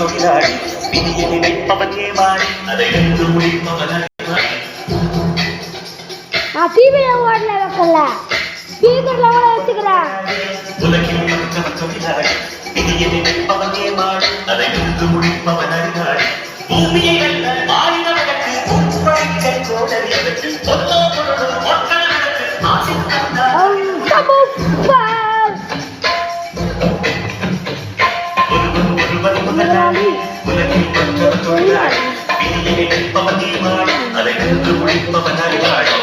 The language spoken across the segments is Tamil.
தொழிலாளி விதியை நினைப்பவன் ஏமாறி அதை வென்று முடிப்பவன் அறிவாளி. உலகில் மற்றவன் தொழிலாளி விதியை நினைப்பவன் ஏமாறி அதை வென்று முடிப்பவன் அறிவாளி. பூமியை வெல்ல மாறின வழக்கு உட்பழிக்க கோடலியதற்கு ஒத்தோ பொருளும் ஒற்றல் நடக்கு ஆசித்தார் ஒருவன் முதலாளி உலகில் மற்றவன் தொழிலாளி விதியை நினைப்பவன் ஏமாறி அதை வென்று முடிப்பவன் அறிவாளி.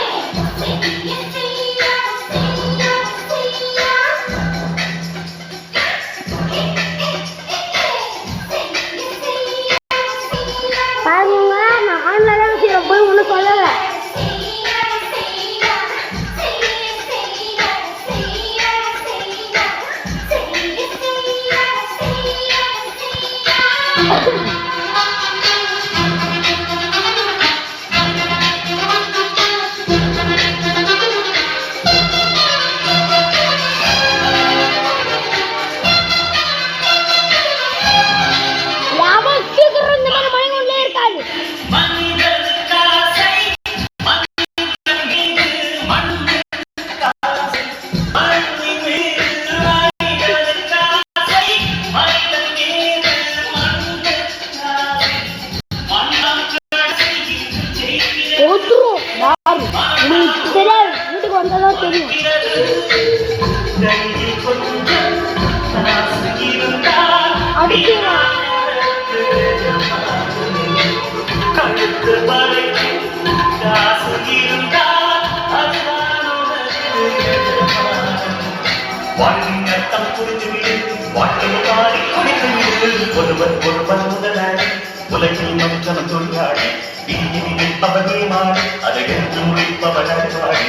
ஒருவன் ஒருவன் முதலாளி உலகில் மற்றவன் தொழிலாளி விதியை நினைப்பவன் ஏமாறி அதை வென்று முடிப்பவன் அறிவாளி.